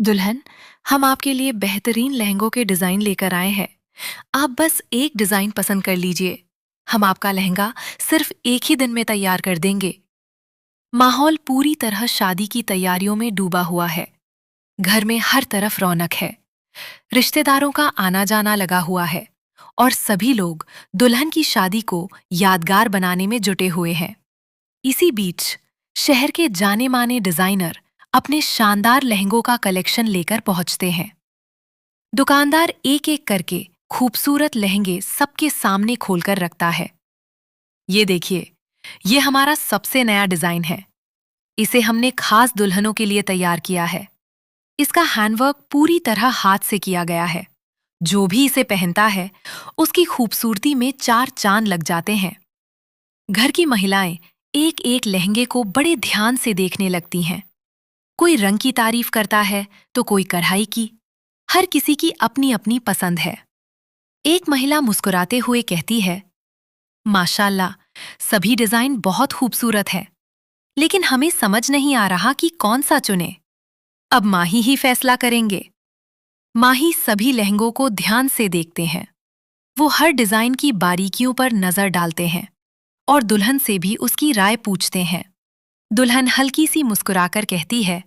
दुल्हन, हम आपके लिए बेहतरीन लहंगों के डिजाइन लेकर आए हैं। आप बस एक डिजाइन पसंद कर लीजिए। हम आपका लहंगा सिर्फ एक ही दिन में तैयार कर देंगे। माहौल पूरी तरह शादी की तैयारियों में डूबा हुआ है। घर में हर तरफ रौनक है। रिश्तेदारों का आना जाना लगा हुआ है और सभी लोग दुल्हन की शादी को यादगार बनाने में जुटे हुए हैं। इसी बीच शहर के जाने माने डिजाइनर अपने शानदार लहंगों का कलेक्शन लेकर पहुंचते हैं। दुकानदार एक एक करके खूबसूरत लहंगे सबके सामने खोलकर रखता है। ये देखिए, ये हमारा सबसे नया डिजाइन है। इसे हमने खास दुल्हनों के लिए तैयार किया है। इसका हैंडवर्क पूरी तरह हाथ से किया गया है। जो भी इसे पहनता है, उसकी खूबसूरती में चार चांद लग जाते हैं। घर की महिलाएं एक एक लहंगे को बड़े ध्यान से देखने लगती हैं। कोई रंग की तारीफ करता है तो कोई कढ़ाई की। हर किसी की अपनी अपनी पसंद है। एक महिला मुस्कुराते हुए कहती है, माशाल्लाह, सभी डिजाइन बहुत खूबसूरत है, लेकिन हमें समझ नहीं आ रहा कि कौन सा चुने। अब माही ही फैसला करेंगे। माही सभी लहंगों को ध्यान से देखते हैं। वो हर डिजाइन की बारीकियों पर नजर डालते हैं और दुल्हन से भी उसकी राय पूछते हैं। दुल्हन हल्की सी मुस्कुराकर कहती है,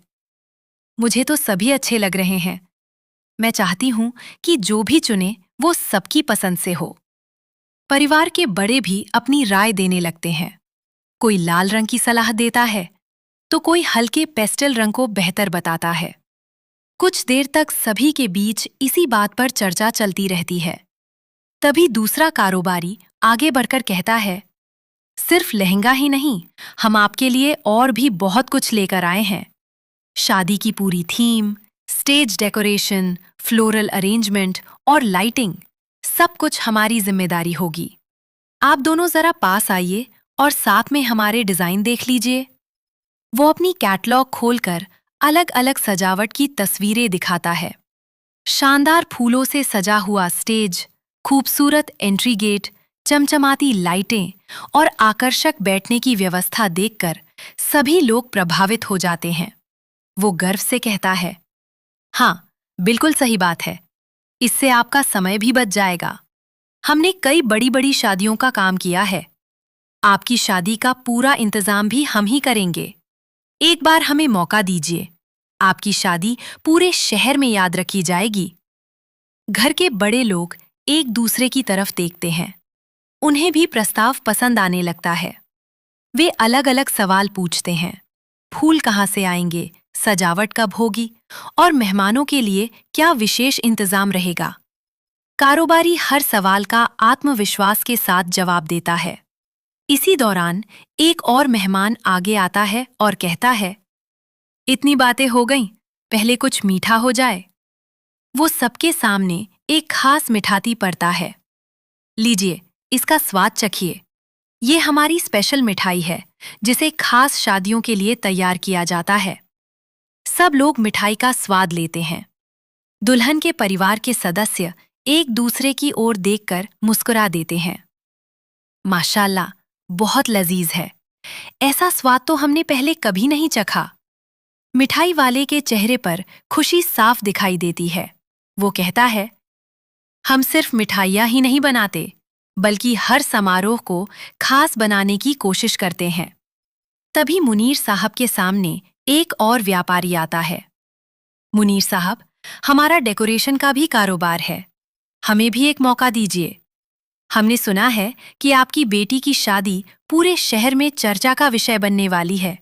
मुझे तो सभी अच्छे लग रहे हैं। मैं चाहती हूं कि जो भी चुने वो सबकी पसंद से हो। परिवार के बड़े भी अपनी राय देने लगते हैं। कोई लाल रंग की सलाह देता है तो कोई हल्के पेस्टल रंग को बेहतर बताता है। कुछ देर तक सभी के बीच इसी बात पर चर्चा चलती रहती है। तभी दूसरा कारोबारी आगे बढ़कर कहता है, सिर्फ लहंगा ही नहीं, हम आपके लिए और भी बहुत कुछ लेकर आए हैं। शादी की पूरी theme, stage decoration, floral arrangement और लाइटिंग, सब कुछ हमारी जिम्मेदारी होगी। आप दोनों जरा पास आइए और साथ में हमारे डिजाइन देख लीजिए। वो अपनी कैटलॉग खोलकर अलग अलग सजावट की तस्वीरें दिखाता है। शानदार फूलों से सजा हुआ स्टेज, खूबसूरत एंट्री गेट, चमचमाती लाइटें और आकर्षक बैठने की व्यवस्था देखकर सभी लोग प्रभावित हो जाते हैं। वो गर्व से कहता है, हाँ, बिल्कुल सही बात है। इससे आपका समय भी बच जाएगा। हमने कई बड़ी बड़ी शादियों का काम किया है। आपकी शादी का पूरा इंतजाम भी हम ही करेंगे। एक बार हमें मौका दीजिए। आपकी शादी पूरे शहर में याद रखी जाएगी। घर के बड़े लोग एक दूसरे की तरफ देखते हैं। उन्हें भी प्रस्ताव पसंद आने लगता है। वे अलग अलग सवाल पूछते हैं। फूल कहाँ से आएंगे, सजावट कब होगी और मेहमानों के लिए क्या विशेष इंतजाम रहेगा। कारोबारी हर सवाल का आत्मविश्वास के साथ जवाब देता है। इसी दौरान एक और मेहमान आगे आता है और कहता है, इतनी बातें हो गईं, पहले कुछ मीठा हो जाए। वो सबके सामने एक खास मिठाई पड़ता है। लीजिए, इसका स्वाद चखिए। ये हमारी स्पेशल मिठाई है, जिसे खास शादियों के लिए तैयार किया जाता है। सब लोग मिठाई का स्वाद लेते हैं। दुल्हन के परिवार के सदस्य एक दूसरे की ओर देखकर मुस्कुरा देते हैं। माशाल्लाह, बहुत लजीज है। ऐसा स्वाद तो हमने पहले कभी नहीं चखा। मिठाई वाले के चेहरे पर खुशी साफ दिखाई देती है। वो कहता है, हम सिर्फ मिठाइयाँ ही नहीं बनाते, बल्कि हर समारोह को खास बनाने की कोशिश करते हैं। तभी मुनीर साहब के सामने एक और व्यापारी आता है। मुनीर साहब, हमारा डेकोरेशन का भी कारोबार है। हमें भी एक मौका दीजिए। हमने सुना है कि आपकी बेटी की शादी पूरे शहर में चर्चा का विषय बनने वाली है।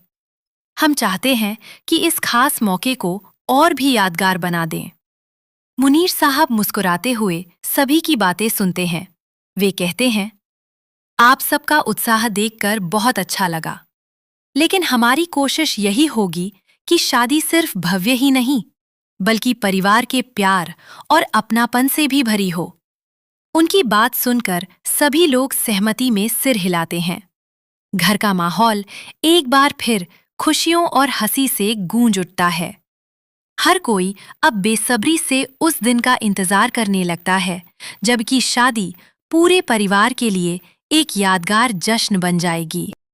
हम चाहते हैं कि इस खास मौके को और भी यादगार बना दें। मुनीर साहब मुस्कुराते हुए सभी की बातें सुनते हैं। वे कहते हैं, आप सबका उत्साह देखकर बहुत अच्छा लगा, लेकिन हमारी कोशिश यही होगी कि शादी सिर्फ भव्य ही नहीं, बल्कि परिवार के प्यार और अपनापन से भी भरी हो। उनकी बात सुनकर सभी लोग सहमति में सिर हिलाते हैं। घर का माहौल एक बार फिर खुशियों और हंसी से गूंज उठता है। हर कोई अब बेसब्री से उस दिन का इंतजार करने लगता है, जबकि शादी पूरे परिवार के लिए एक यादगार जश्न बन जाएगी।